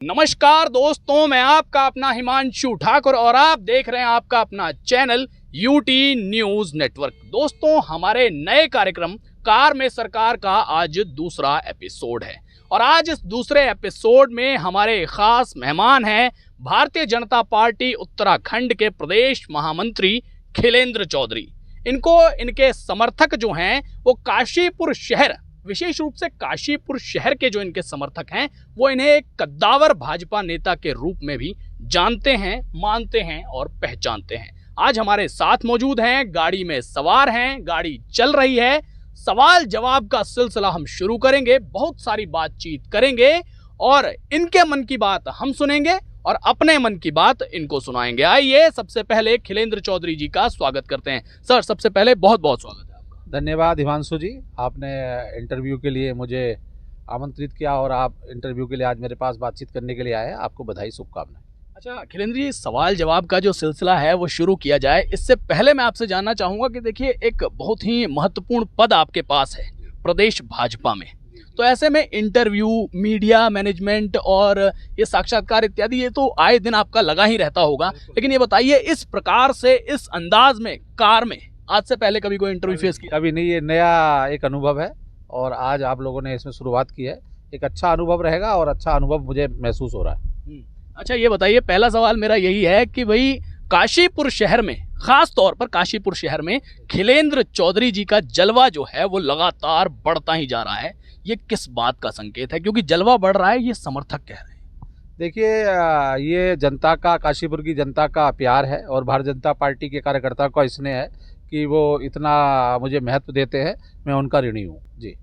नमस्कार दोस्तों, मैं आपका अपना हिमांशु ठाकुर और आप देख रहे हैं आपका अपना चैनल यूटी न्यूज नेटवर्क। दोस्तों, हमारे नए कार्यक्रम कार में सरकार का आज दूसरा एपिसोड है और आज इस दूसरे एपिसोड में हमारे खास मेहमान हैं भारतीय जनता पार्टी उत्तराखंड के प्रदेश महामंत्री खिलेंद्र चौधरी। इनके समर्थक जो हैं वो काशीपुर शहर, विशेष रूप से काशीपुर शहर के जो इनके समर्थक हैं वो इन्हें एक कद्दावर भाजपा नेता के रूप में भी जानते हैं, मानते हैं और पहचानते हैं। आज हमारे साथ मौजूद हैं, गाड़ी में सवार हैं, गाड़ी चल रही है। सवाल जवाब का सिलसिला हम शुरू करेंगे, बहुत सारी बातचीत करेंगे और इनके मन की बात हम सुनेंगे और अपने मन की बात इनको सुनाएंगे। आइए सबसे पहले खिलेंद्र चौधरी जी का स्वागत करते हैं। सर, सबसे पहले बहुत बहुत स्वागत है। धन्यवाद हिमांशु जी, आपने इंटरव्यू के लिए मुझे आमंत्रित किया और आप इंटरव्यू के लिए आज मेरे पास बातचीत करने के लिए आए हैं। आपको बधाई, शुभकामनाएं। अच्छा खिलेंद्र जी, सवाल जवाब का जो सिलसिला है वो शुरू किया जाए। इससे पहले मैं आपसे जानना चाहूँगा कि देखिए, एक बहुत ही महत्वपूर्ण पद आपके पास है प्रदेश भाजपा में, तो ऐसे में इंटरव्यू, मीडिया मैनेजमेंट और ये साक्षात्कार इत्यादि ये तो आए दिन आपका लगा ही रहता होगा, लेकिन ये बताइए, इस प्रकार से इस अंदाज में कार में आज से पहले कभी कोई इंटरव्यू फेस किया? अभी नहीं, ये नया एक अनुभव है और आज आप लोगों ने इसमें शुरुआत की है। एक अच्छा अनुभव रहेगा और अच्छा अनुभव मुझे महसूस हो रहा है। अच्छा, ये बताइए, पहला सवाल मेरा यही है कि भाई काशीपुर शहर में, खास तौर पर काशीपुर शहर में खिलेंद्र चौधरी जी का जलवा जो है वो लगातार बढ़ता ही जा रहा है। ये किस बात का संकेत है? क्योंकि जलवा बढ़ रहा है, ये समर्थक कह रहे हैं। देखिए, ये जनता का, काशीपुर की जनता का प्यार है और भारतीय जनता पार्टी के कार्यकर्ताओं का स्नेह है कि वो इतना मुझे महत्व देते हैं। मैं उनका ऋणी हूँ जी।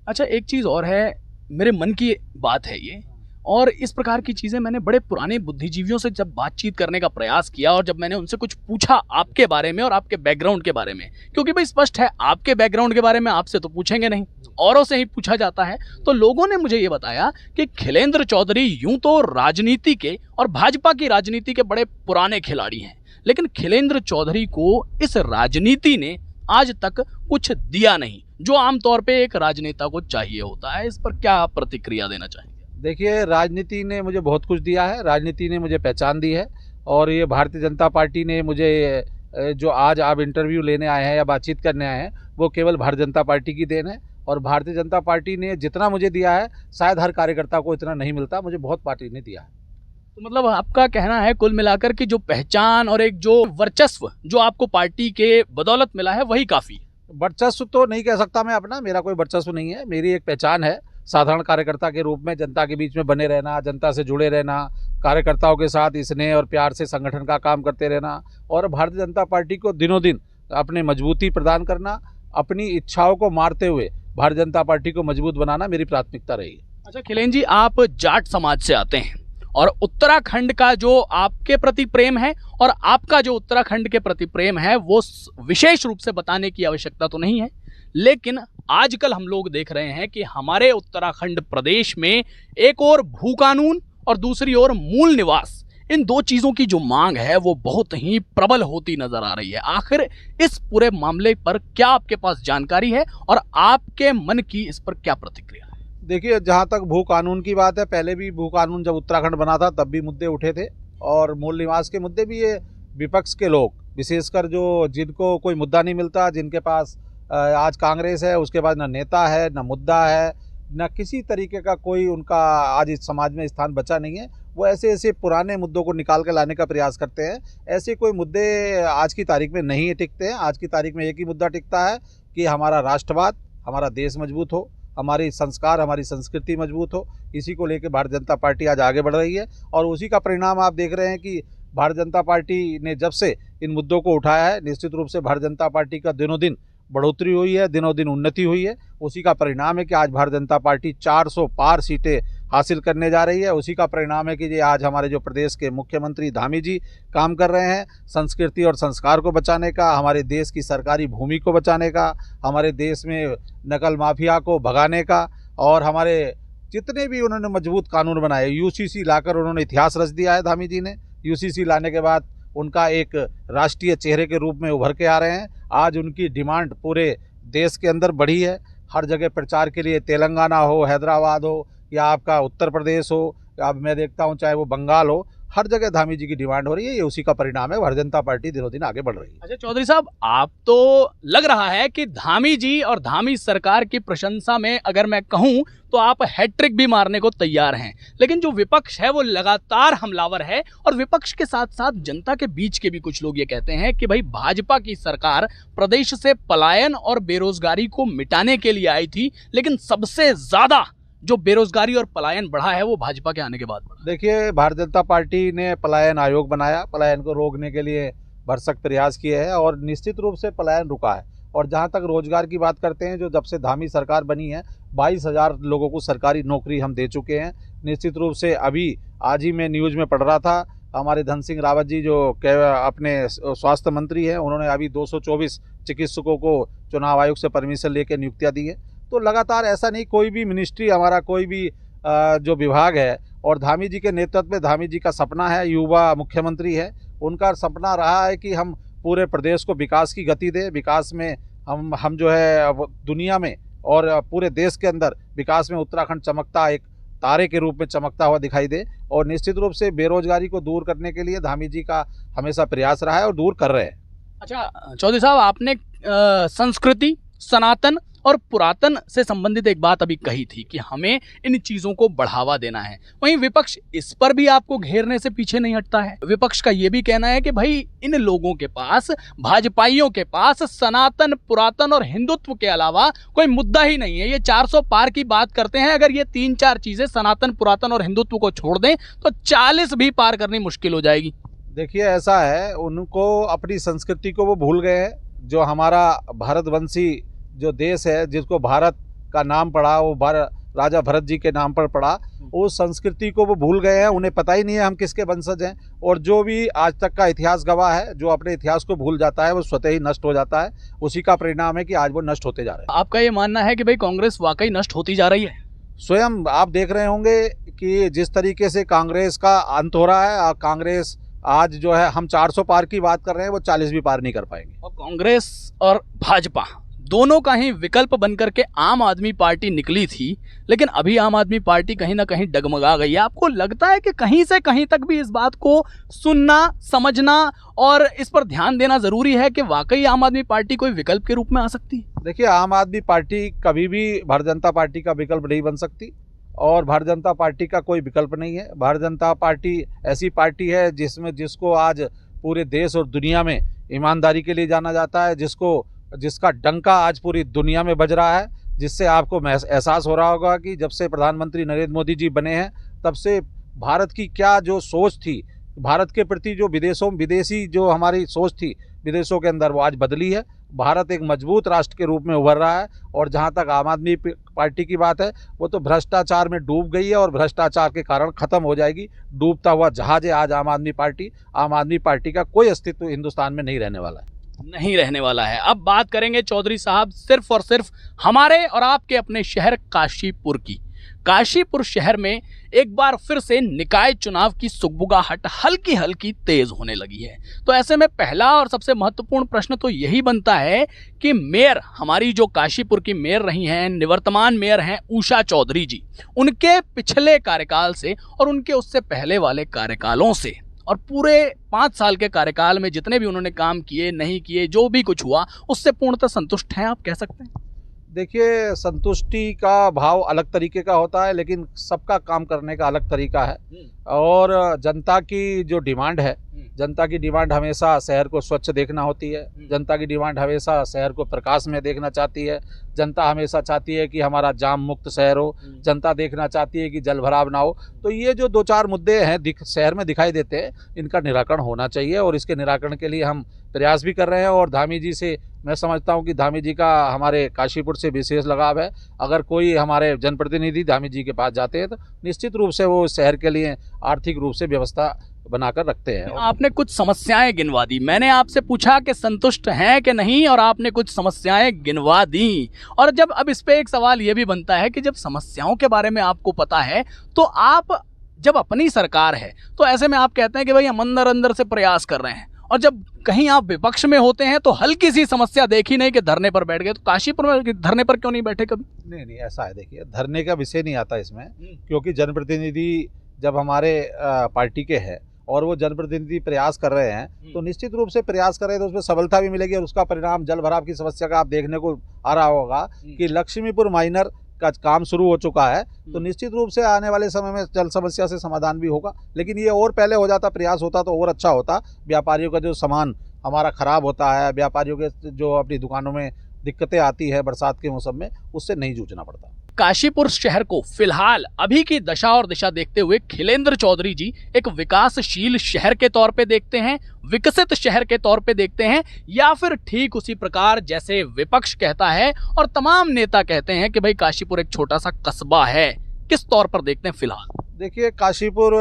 अच्छा, एक चीज़ और है, मेरे मन की बात है ये, और इस प्रकार की चीज़ें मैंने बड़े पुराने बुद्धिजीवियों से जब बातचीत करने का प्रयास किया और जब मैंने उनसे कुछ पूछा आपके बारे में और आपके बैकग्राउंड के बारे में, क्योंकि भाई स्पष्ट है आपके बैकग्राउंड के बारे में आपसे तो पूछेंगे नहीं, औरों से ही पूछा जाता है, तो लोगों ने मुझे ये बताया कि खिलेंद्र चौधरी यूं तो राजनीति के और भाजपा की राजनीति के बड़े पुराने खिलाड़ी हैं, लेकिन खिलेंद्र चौधरी को इस राजनीति ने आज तक कुछ दिया नहीं, जो आमतौर पे एक राजनेता को चाहिए होता है। इस पर क्या प्रतिक्रिया देना चाहेंगे? देखिए, राजनीति ने मुझे बहुत कुछ दिया है, राजनीति ने मुझे पहचान दी है और ये भारतीय जनता पार्टी ने मुझे, जो आज आप इंटरव्यू लेने आए हैं या बातचीत करने आए हैं, वो केवल भारतीय जनता पार्टी की देन है। और भारतीय जनता पार्टी ने जितना मुझे दिया है, शायद हर कार्यकर्ता को इतना नहीं मिलता, मुझे बहुत पार्टी ने दिया है। तो मतलब आपका कहना है कुल मिलाकर कि जो पहचान और एक जो वर्चस्व जो आपको पार्टी के बदौलत मिला है वही काफी? वर्चस्व तो नहीं कह सकता मैं अपना, मेरा कोई वर्चस्व नहीं है। मेरी एक पहचान है साधारण कार्यकर्ता के रूप में, जनता के बीच में बने रहना, जनता से जुड़े रहना, कार्यकर्ताओं के साथ स्नेह और प्यार से संगठन का काम करते रहना और भारतीय जनता पार्टी को दिनों दिन अपने मजबूती प्रदान करना, अपनी इच्छाओं को मारते हुए भारतीय जनता पार्टी को मजबूत बनाना मेरी प्राथमिकता रही है। अच्छा खिलेंद्र जी, आप जाट समाज से आते हैं और उत्तराखंड का जो आपके प्रति प्रेम है और आपका जो उत्तराखंड के प्रति प्रेम है वो विशेष रूप से बताने की आवश्यकता तो नहीं है, लेकिन आजकल हम लोग देख रहे हैं कि हमारे उत्तराखंड प्रदेश में एक और भू कानून और दूसरी ओर मूल निवास, इन दो चीजों की जो मांग है वो बहुत ही प्रबल होती नजर आ रही है। आखिर इस पूरे मामले पर क्या आपके पास जानकारी है और आपके मन की इस पर क्या प्रतिक्रिया है? देखिए, जहाँ तक भू कानून की बात है, पहले भी भू कानून जब उत्तराखंड बना था तब भी मुद्दे उठे थे और मूल निवास के मुद्दे भी, ये विपक्ष के लोग, विशेषकर जो जिनको कोई मुद्दा नहीं मिलता, जिनके पास आज कांग्रेस है, उसके बाद न नेता है, न मुद्दा है, न किसी तरीके का कोई उनका आज इस समाज में स्थान बचा नहीं है, वो ऐसे ऐसे पुराने मुद्दों को निकाल कर लाने का प्रयास करते हैं। ऐसे कोई मुद्दे आज की तारीख में नहीं टिकते हैं। आज की तारीख में एक ही मुद्दा टिकता है कि हमारा राष्ट्रवाद, हमारा देश मजबूत हो, हमारी संस्कार, हमारी संस्कृति मजबूत हो। इसी को लेकर भारतीय जनता पार्टी आज आगे बढ़ रही है और उसी का परिणाम आप देख रहे हैं कि भारतीय जनता पार्टी ने जब से इन मुद्दों को उठाया है, निश्चित रूप से भारतीय जनता पार्टी का दिनों दिन बढ़ोतरी हुई है, दिनों दिन उन्नति हुई है। उसी का परिणाम है कि आज भारतीय जनता पार्टी 400 पार सीटें हासिल करने जा रही है। उसी का परिणाम है कि ये आज हमारे जो प्रदेश के मुख्यमंत्री धामी जी काम कर रहे हैं संस्कृति और संस्कार को बचाने का, हमारे देश की सरकारी भूमि को बचाने का, हमारे देश में नकल माफिया को भगाने का, और हमारे जितने भी उन्होंने मजबूत कानून बनाए, यूसीसी लाकर उन्होंने इतिहास रच दिया है धामी जी ने। यूसीसी लाने के बाद उनका एक राष्ट्रीय चेहरे के रूप में उभर के आ रहे हैं। आज उनकी डिमांड पूरे देश के अंदर बढ़ी है। हर जगह प्रचार के लिए तेलंगाना हो, हैदराबाद हो या आपका उत्तर प्रदेश हो अब मैं देखता हूँ चाहे वो बंगाल हो, हर जगह धामी जी की डिमांड हो रही है। ये उसी का परिणाम है, भारतीय जनता पार्टी दिनों दिन आगे बढ़ रही है। अच्छा चौधरी साहब, आप तो लग रहा है कि धामी जी और धामी सरकार की प्रशंसा में अगर मैं कहूं तो आप हैट्रिक भी मारने को तैयार हैं, लेकिन जो विपक्ष है वो लगातार हमलावर है। और विपक्ष के साथ साथ जनता के बीच के भी कुछ लोग ये कहते हैं कि भाई भाजपा की सरकार प्रदेश से पलायन और बेरोजगारी को मिटाने के लिए आई थी, लेकिन सबसे ज्यादा जो बेरोजगारी और पलायन बढ़ा है वो भाजपा के आने के बाद बढ़ा। देखिए, भारतीय जनता पार्टी ने पलायन आयोग बनाया, पलायन को रोकने के लिए भरसक प्रयास किए हैं और निश्चित रूप से पलायन रुका है। और जहां तक रोजगार की बात करते हैं, जो जब से धामी सरकार बनी है 22,000 लोगों को सरकारी नौकरी हम दे चुके हैं। निश्चित रूप से अभी आज ही मैं न्यूज़ में पढ़ रहा था, हमारे धन सिंह रावत जी जो अपने स्वास्थ्य मंत्री हैं, उन्होंने अभी 224 चिकित्सकों को चुनाव आयोग से परमिशन लेकर नियुक्तियाँ दी है। तो लगातार ऐसा नहीं, कोई भी मिनिस्ट्री हमारा कोई भी जो विभाग है, और धामी जी के नेतृत्व में धामी जी का सपना है, युवा मुख्यमंत्री है, उनका सपना रहा है कि हम पूरे प्रदेश को विकास की गति दें। विकास में हम जो है दुनिया में और पूरे देश के अंदर विकास में उत्तराखंड चमकता, एक तारे के रूप में चमकता हुआ दिखाई दे। और निश्चित रूप से बेरोजगारी को दूर करने के लिए धामी जी का हमेशा प्रयास रहा है और दूर कर रहे हैं। अच्छा चौधरी साहब, आपने संस्कृति, सनातन और पुरातन से संबंधित एक बात अभी कही थी कि हमें इन चीजों को बढ़ावा देना है। वहीं विपक्ष इस पर भी आपको घेरने से पीछे नहीं हटता है। विपक्ष का यह भी कहना है कि भाई इन लोगों के पास, भाजपाइयों के पास सनातन, पुरातन और हिंदुत्व के अलावा कोई मुद्दा ही नहीं है। ये 400 पार की बात करते हैं। अगर ये 3-4 चीजें सनातन, पुरातन और हिंदुत्व को छोड़ दें तो 40 भी पार करनी मुश्किल हो जाएगी। देखिए, ऐसा है, उनको अपनी संस्कृति को वो भूल गए हैं। जो हमारा भारतवंशी जो देश है, जिसको भारत का नाम पड़ा, वो राजा भरत जी के नाम पर पड़ा, उस संस्कृति को वो भूल गए हैं। उन्हें पता ही नहीं है हम किसके वंशज हैं। और जो भी आज तक का इतिहास गवाह है, जो अपने इतिहास को भूल जाता है वो स्वतः ही नष्ट हो जाता है। उसी का परिणाम है कि आज वो नष्ट होते जा रहे हैं। आपका ये मानना है कि भाई कांग्रेस वाकई नष्ट होती जा रही है? स्वयं आप देख रहे होंगे कि जिस तरीके से कांग्रेस का अंत हो रहा है, कांग्रेस आज जो है, हम 400 पार की बात कर रहे हैं, वो 40 भी पार नहीं कर पाएंगे। और कांग्रेस और भाजपा दोनों का ही विकल्प बनकर के आम आदमी पार्टी निकली थी, लेकिन अभी आम आदमी पार्टी कहीं ना कहीं डगमगा गई है। आपको लगता है कि कहीं से कहीं तक भी इस बात को सुनना, समझना और इस पर ध्यान देना जरूरी है कि वाकई आम आदमी पार्टी कोई विकल्प के रूप में आ सकती है? देखिए, आम आदमी पार्टी कभी भी भारतीय जनता पार्टी का विकल्प नहीं बन सकती और भारतीय जनता पार्टी का कोई विकल्प नहीं है। भारतीय जनता पार्टी ऐसी पार्टी है जिसको आज पूरे देश और दुनिया में ईमानदारी के लिए जाना जाता है, जिसका डंका आज पूरी दुनिया में बज रहा है, जिससे आपको एहसास हो रहा होगा कि जब से प्रधानमंत्री नरेंद्र मोदी जी बने हैं, तब से भारत की क्या जो सोच थी, भारत के प्रति जो विदेशी जो हमारी सोच थी विदेशों के अंदर, वो आज बदली है। भारत एक मजबूत राष्ट्र के रूप में उभर रहा है। और जहां तक आम आदमी पार्टी की बात है, वो तो भ्रष्टाचार में डूब गई है और भ्रष्टाचार के कारण खत्म हो जाएगी। डूबता हुआ जहाज है आज आम आदमी पार्टी। आम आदमी पार्टी का कोई अस्तित्व हिंदुस्तान में नहीं रहने वाला है, नहीं रहने वाला है। अब बात करेंगे चौधरी साहब सिर्फ और सिर्फ हमारे और आपके अपने शहर काशीपुर की। काशीपुर शहर में एक बार फिर से निकाय चुनाव की सुगबुगाहट हल्की हल्की तेज होने लगी है। तो ऐसे में पहला और सबसे महत्वपूर्ण प्रश्न तो यही बनता है कि मेयर, हमारी जो काशीपुर की मेयर रही हैं, निवर्तमान मेयर हैं उषा चौधरी जी, उनके पिछले कार्यकाल से और उनके उससे पहले वाले कार्यकालों से और पूरे 5 साल के कार्यकाल में जितने भी उन्होंने काम किए, नहीं किए, जो भी कुछ हुआ, उससे पूर्णतः संतुष्ट हैं आप, कह सकते हैं? देखिए, संतुष्टि का भाव अलग तरीके का होता है, लेकिन सबका काम करने का अलग तरीका है। और जनता की जो डिमांड है, जनता की डिमांड हमेशा शहर को स्वच्छ देखना होती है। जनता की डिमांड हमेशा शहर को प्रकाश में देखना चाहती है। जनता हमेशा चाहती है कि हमारा जाम मुक्त शहर हो। जनता देखना चाहती है कि जल भराव ना हो। तो ये जो 2-4 मुद्दे हैं शहर में दिखाई देते हैं, इनका निराकरण होना चाहिए और इसके निराकरण के लिए हम प्रयास भी कर रहे हैं। और धामी जी से मैं समझता हूं कि धामी जी का हमारे काशीपुर से विशेष लगाव है। अगर कोई हमारे जनप्रतिनिधि धामी जी के पास जाते हैं तो निश्चित रूप से वो शहर के लिए आर्थिक रूप से व्यवस्था बनाकर रखते हैं। आपने कुछ समस्याएं गिनवा दी, मैंने आपसे पूछा कि संतुष्ट हैं कि नहीं, और आपने कुछ समस्याएं गिनवा दी। और जब अब इस पे एक सवाल ये भी बनता है कि जब समस्याओं के बारे में आपको पता है, तो आप जब अपनी सरकार है तो ऐसे में आप कहते हैं कि भाई हम अंदर अंदर से प्रयास कर रहे हैं, और जब कहीं आप विपक्ष में होते हैं तो हल्की सी समस्या देखी नहीं कि धरने पर बैठ गए। तो काशीपुर में धरने पर क्यों नहीं बैठे कभी? नहीं, ऐसा है, देखिए, धरने का विषय नहीं आता इसमें, क्योंकि जनप्रतिनिधि जब हमारे पार्टी के हैं और वो जनप्रतिनिधि प्रयास कर रहे हैं तो निश्चित रूप से प्रयास कर रहे हैं तो उसमें सफलता भी मिलेगी और उसका परिणाम जल भराव की समस्या का आप देखने को आ रहा होगा कि लक्ष्मीपुर माइनर का काम शुरू हो चुका है। तो निश्चित रूप से आने वाले समय में जल समस्या से समाधान भी होगा, लेकिन ये और पहले हो जाता, प्रयास होता तो और अच्छा होता। व्यापारियों का जो सामान हमारा खराब होता है, व्यापारियों के जो अपनी दुकानों में दिक्कतें आती है बरसात के मौसम में, उससे नहीं जूझना पड़ता। काशीपुर शहर को फिलहाल अभी की दशा और दिशा देखते हुए खिलेंद्र चौधरी जी एक विकासशील शहर के तौर पे देखते हैं, विकसित शहर के तौर पे देखते हैं, या फिर ठीक उसी प्रकार जैसे विपक्ष कहता है और तमाम नेता कहते हैं कि भाई काशीपुर एक छोटा सा कस्बा है, किस तौर पर देखते हैं फिलहाल? देखिए, काशीपुर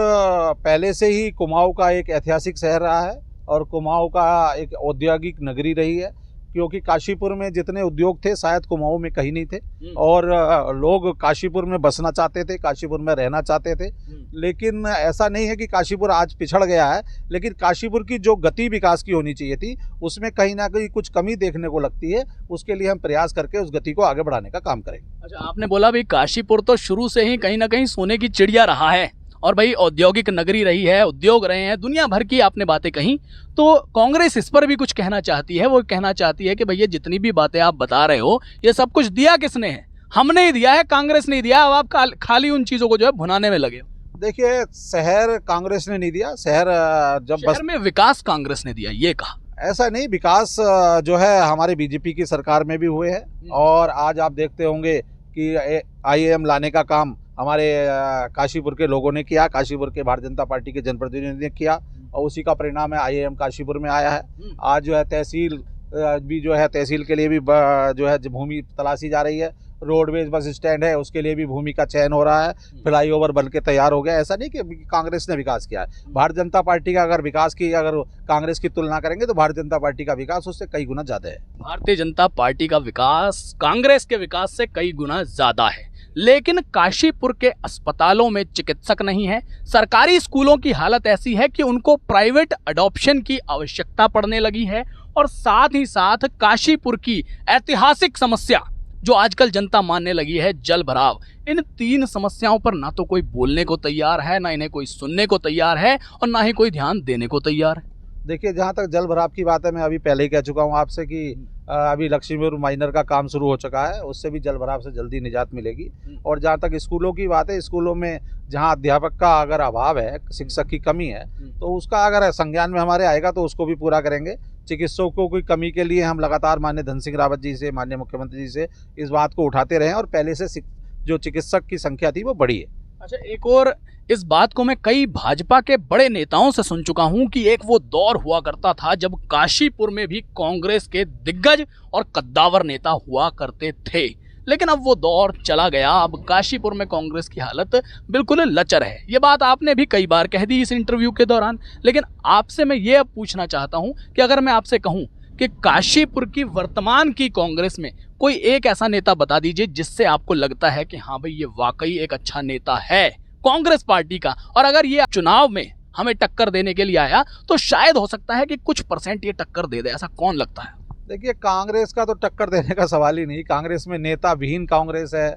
पहले से ही कुमाऊं का एक ऐतिहासिक शहर रहा है और कुमाऊं का एक औद्योगिक नगरी रही है, क्योंकि काशीपुर में जितने उद्योग थे शायद कुमाऊं में कहीं नहीं थे और लोग काशीपुर में बसना चाहते थे, काशीपुर में रहना चाहते थे। लेकिन ऐसा नहीं है कि काशीपुर आज पिछड़ गया है, लेकिन काशीपुर की जो गति विकास की होनी चाहिए थी उसमें कहीं ना कहीं कुछ कमी देखने को लगती है। उसके लिए हम प्रयास करके उस गति को आगे बढ़ाने का काम करेंगे। अच्छा, आपने बोला भाई काशीपुर तो शुरू से ही कहीं ना कहीं सोने की चिड़िया रहा है और भाई औद्योगिक नगरी रही है, उद्योग रहे हैं, दुनिया भर की आपने बातें कही, तो कांग्रेस इस पर भी कुछ कहना चाहती है। वो कहना चाहती है कि भैया जितनी भी बातें आप बता रहे हो ये सब कुछ दिया किसने है? हमने ही दिया है, कांग्रेस ने दिया। अब आप खाली उन चीजों को जो है भुनाने में लगे। देखिए, शहर कांग्रेस ने नहीं दिया, शहर में विकास कांग्रेस ने दिया, ये कहा। ऐसा नहीं, विकास जो है हमारे बीजेपी की सरकार में भी हुए हैं और आज आप देखते होंगे कि IIM लाने का काम हमारे काशीपुर के लोगों ने किया, काशीपुर के भारतीय जनता पार्टी के जनप्रतिनिधियों ने किया और उसी का परिणाम है IIM काशीपुर में आया है। आज जो है तहसील भी जो है, तहसील के लिए भी जो है भूमि तलाशी जा रही है। रोडवेज बस स्टैंड है, उसके लिए भी भूमि का चयन हो रहा है, फ्लाईओवर बन के तैयार हो गया। ऐसा नहीं कि कांग्रेस ने विकास किया है। भारतीय जनता पार्टी का अगर विकास की अगर कांग्रेस की तुलना करेंगे तो भारतीय जनता पार्टी का विकास उससे कई गुना ज्यादा है। भारतीय जनता पार्टी का विकास कांग्रेस के विकास से कई गुना ज्यादा है, लेकिन काशीपुर के अस्पतालों में चिकित्सक नहीं है। सरकारी स्कूलों की हालत ऐसी है कि उनको प्राइवेट अडॉप्शन की आवश्यकता पड़ने लगी है और साथ ही साथ काशीपुर की ऐतिहासिक समस्या जो आजकल जनता मानने लगी है, जल भराव, इन तीन समस्याओं पर ना तो कोई बोलने को तैयार है, ना इन्हें कोई सुनने को तैयार है और ना ही कोई ध्यान देने को तैयार है। देखिए, जहाँ तक जल भराव की बात है, मैं अभी पहले ही कह चुका हूँ आपसे कि अभी लक्ष्मीपुर माइनर का काम शुरू हो चुका है, उससे भी जल भराव से जल्दी निजात मिलेगी। और जहाँ तक स्कूलों की बात है, स्कूलों में जहाँ अध्यापक का अगर अभाव है, शिक्षक की कमी है, तो उसका अगर संज्ञान में हमारे आएगा तो उसको भी पूरा करेंगे। चिकित्सकों की कमी के लिए हम लगातार माननीय धन सिंह रावत जी से, माननीय मुख्यमंत्री जी से इस बात को उठाते रहे और पहले से जो चिकित्सक की संख्या थी वो बढ़ी है। अच्छा, एक और इस बात को मैं कई भाजपा के बड़े नेताओं से सुन चुका हूं कि एक वो दौर हुआ करता था जब काशीपुर में भी कांग्रेस के दिग्गज और कद्दावर नेता हुआ करते थे, लेकिन अब वो दौर चला गया। अब काशीपुर में कांग्रेस की हालत बिल्कुल लचर है। ये बात आपने भी कई बार कह दी इस इंटरव्यू के दौरान, लेकिन आपसे मैं ये अब पूछना चाहता हूं कि अगर मैं आपसे कहूं कि काशीपुर की वर्तमान की कांग्रेस में कोई एक ऐसा नेता बता दीजिए जिससे आपको लगता है कि हाँ भाई ये वाकई एक अच्छा नेता है कांग्रेस पार्टी का, और अगर ये चुनाव में हमें टक्कर देने के लिए आया तो शायद हो सकता है कि कुछ परसेंट ये टक्कर दे दे, ऐसा कौन लगता है? देखिए, कांग्रेस का तो टक्कर देने का सवाल ही नहीं। कांग्रेस में नेता विहीन कांग्रेस है।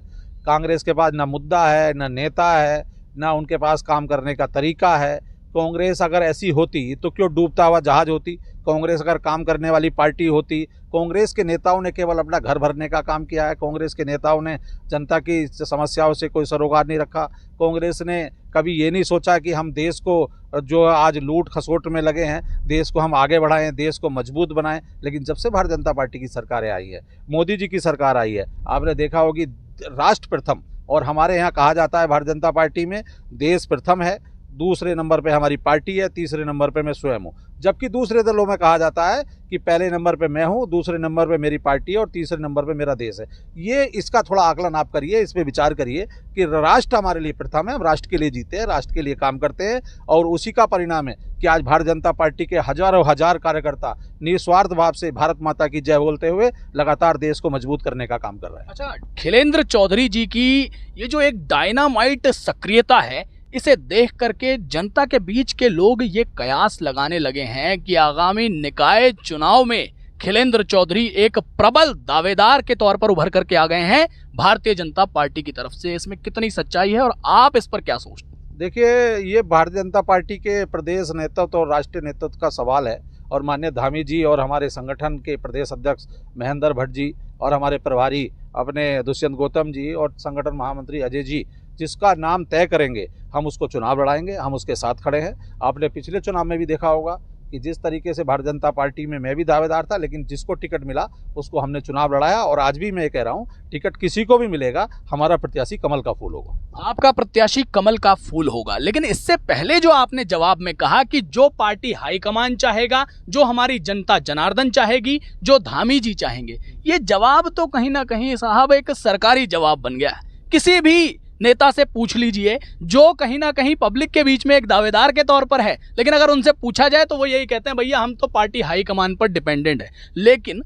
कांग्रेस के पास ना मुद्दा है, ना नेता है, ना उनके पास काम करने का तरीका है। कांग्रेस अगर ऐसी होती तो क्यों डूबता हुआ जहाज होती? कांग्रेस अगर काम करने वाली पार्टी होती। कांग्रेस के नेताओं ने केवल अपना घर भरने का काम किया है। कांग्रेस के नेताओं ने जनता की समस्याओं से कोई सरोकार नहीं रखा। कांग्रेस ने कभी ये नहीं सोचा कि हम देश को जो आज लूट खसोट में लगे हैं, देश को हम आगे बढ़ाएं, देश को मजबूत बनाएं। लेकिन जब से भारतीय जनता पार्टी की सरकारें आई है, मोदी जी की सरकार आई है, आपने देखा होगी राष्ट्र प्रथम, और हमारे यहाँ कहा जाता है भारतीय जनता पार्टी में देश प्रथम है, दूसरे नंबर पे हमारी पार्टी है, तीसरे नंबर पे मैं स्वयं हूँ। जबकि दूसरे दलों में कहा जाता है कि पहले नंबर पे मैं हूँ, दूसरे नंबर पे मेरी पार्टी है और तीसरे नंबर पे मेरा देश है। ये इसका थोड़ा आकलन आप करिए, इस पे विचार करिए कि राष्ट्र हमारे लिए प्रथम है, हम राष्ट्र के लिए जीते हैं, राष्ट्र के लिए काम करते हैं और उसी का परिणाम है कि आज भारतीय जनता पार्टी के हजारों हजार कार्यकर्ता निस्वार्थ भाव से भारत माता की जय बोलते हुए लगातार देश को मजबूत करने का काम कर रहे हैं। अच्छा, खिलेंद्र चौधरी जी की ये जो एक डायनामाइट सक्रियता है, इसे देख करके जनता के बीच के लोग ये कयास लगाने लगे हैं कि आगामी निकाय चुनाव में खिलेंद्र चौधरी एक प्रबल दावेदार के तौर पर उभर करके आ गए हैं भारतीय जनता पार्टी की तरफ से। इसमें कितनी सच्चाई है और आप इस पर क्या सोचते हैं? देखिए, ये भारतीय जनता पार्टी के प्रदेश नेतृत्व और राष्ट्रीय नेतृत्व का सवाल है और माननीय धामी जी और हमारे संगठन के प्रदेश अध्यक्ष महेंद्र भट्ट जी और हमारे प्रभारी अपने दुष्यंत गौतम जी और संगठन महामंत्री अजय जी जिसका नाम तय करेंगे हम उसको चुनाव लड़ाएंगे, हम उसके साथ खड़े हैं। आपने पिछले चुनाव में भी देखा होगा कि जिस तरीके से भारतीय जनता पार्टी में मैं भी दावेदार था, लेकिन जिसको टिकट मिला उसको हमने चुनाव लड़ाया और आज भी मैं ये कह रहा हूँ टिकट किसी को भी मिलेगा, हमारा प्रत्याशी कमल का फूल होगा। आपका प्रत्याशी कमल का फूल होगा, लेकिन इससे पहले जो आपने जवाब में कहा कि जो पार्टी हाईकमान चाहेगा, जो हमारी जनता जनार्दन चाहेगी, जो धामी जी चाहेंगे, ये जवाब तो कहीं ना कहीं साहब एक सरकारी जवाब बन गया है। किसी भी नेता से पूछ लीजिए जो कहीं ना कहीं पब्लिक के बीच में एक दावेदार के तौर पर है, लेकिन अगर उनसे पूछा जाए तो वो यही कहते हैं भैया हम तो पार्टी हाईकमान पर डिपेंडेंट है। लेकिन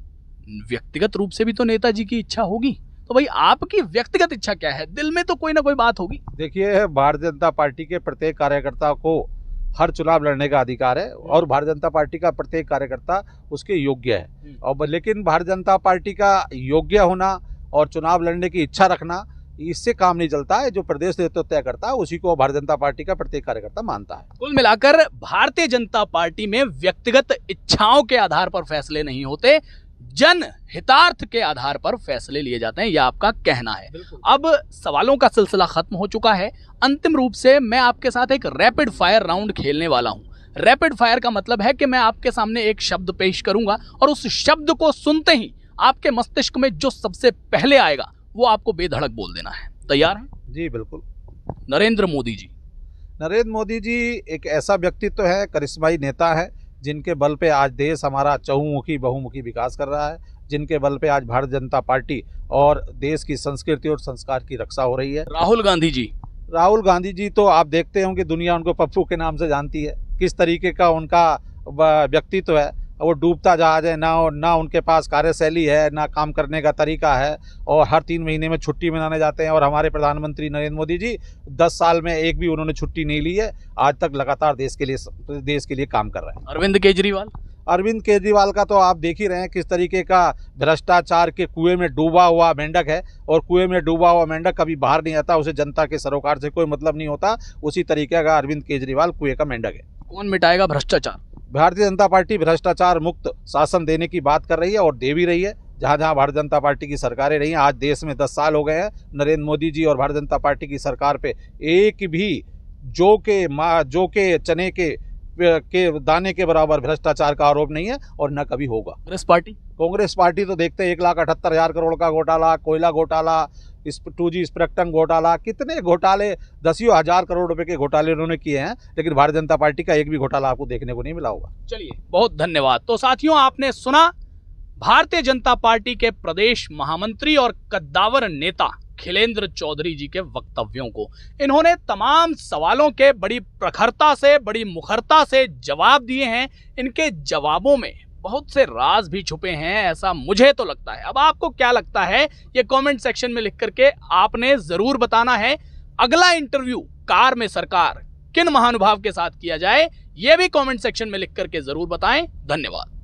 व्यक्तिगत रूप से भी तो नेताजी की इच्छा होगी, तो भाई आपकी व्यक्तिगत इच्छा क्या है? दिल में तो कोई ना कोई बात होगी। देखिए, भारतीय जनता पार्टी के प्रत्येक कार्यकर्ता को हर चुनाव लड़ने का अधिकार है और भारतीय जनता पार्टी का प्रत्येक कार्यकर्ता उसके योग्य है। और लेकिन भारतीय जनता पार्टी का योग्य होना और चुनाव लड़ने की इच्छा रखना, इससे काम नहीं चलता है। जो प्रदेश नेतृत्व तय करता है उसी को भारतीय जनता पार्टी का प्रत्येक कार्यकर्ता मानता है। कुल मिलाकर भारतीय जनता पार्टी में व्यक्तिगत इच्छाओं के आधार पर फैसले नहीं होते, जन हितार्थ के आधार पर फैसले लिए जाते हैं, यह आपका कहना है। अब सवालों का सिलसिला खत्म हो चुका है। अंतिम रूप से मैं आपके साथ एक रैपिड फायर राउंड खेलने वाला हूं। रैपिड फायर का मतलब है कि मैं आपके सामने एक शब्द पेश करूंगा और उस शब्द को सुनते ही आपके मस्तिष्क में जो सबसे पहले आएगा वो आपको बेधड़क बोल देना है। तैयार हैं? जी बिल्कुल। नरेंद्र मोदी जी। नरेंद्र मोदी जी एक ऐसा व्यक्तित्व है, करिश्माई नेता है, जिनके बल पे आज देश हमारा चहुमुखी बहुमुखी विकास कर रहा है, जिनके बल पे आज भारतीय जनता पार्टी और देश की संस्कृति और संस्कार की रक्षा हो रही है। राहुल गांधी जी। राहुल गांधी जी तो आप देखते होंगे दुनिया उनको पप्पू के नाम से जानती है। किस तरीके का उनका व्यक्तित्व है, वो डूबता जहाज है, ना उनके पास कार्यशैली है, ना काम करने का तरीका है और हर 3 महीने में छुट्टी मनाने जाते हैं। और हमारे प्रधानमंत्री नरेंद्र मोदी जी 10 साल में एक भी उन्होंने छुट्टी नहीं ली है, आज तक लगातार देश के लिए काम कर रहे हैं। अरविंद केजरीवाल। अरविंद केजरीवाल का तो आप देख ही रहे हैं किस तरीके का भ्रष्टाचार के कुएं में डूबा हुआ मेंढक है और कुएं में डूबा हुआ मेंढक कभी बाहर नहीं आता, उसे जनता के सरोकार से कोई मतलब नहीं होता। उसी तरीके का अरविंद केजरीवाल कुएं का मेंढक है। कौन मिटाएगा भ्रष्टाचार? भारतीय जनता पार्टी भ्रष्टाचार मुक्त शासन देने की बात कर रही है और दे भी रही है। जहां जहां भारतीय जनता पार्टी की सरकारें रही हैं, आज देश में 10 साल हो गए हैं, नरेंद्र मोदी जी और भारतीय जनता पार्टी की सरकार पे एक भी जो के चने के दाने के बराबर भ्रष्टाचार का आरोप नहीं है और न कभी होगा। कांग्रेस पार्टी तो देखते हैं 1,78,000 करोड़ का घोटाला, कोयला घोटाला, 2G स्पेक्ट्रम घोटाला, कितने घोटाले, दसियों हजार करोड़ रुपए के घोटाले उन्होंने किए हैं, लेकिन भारतीय जनता पार्टी का एक भी घोटाला आपको देखने को नहीं मिला होगा। चलिए, बहुत धन्यवाद। तो साथियों, आपने सुना भारतीय जनता पार्टी के प्रदेश महामंत्री और कद्दावर नेता खिलेंद्र चौधरी जी के वक्तव्यों को। इन्होंने तमाम सवालों के बड़ी प्रखरता से, बड़ी मुखरता से जवाब दिए हैं। इनके जवाबों में बहुत से राज भी छुपे हैं, ऐसा मुझे तो लगता है। अब आपको क्या लगता है ये कमेंट सेक्शन में लिख करके आपने जरूर बताना है। अगला इंटरव्यू कार में सरकार किन महानुभाव के साथ किया जाए, ये भी कमेंट सेक्शन में लिख करके जरूर बताएं। धन्यवाद।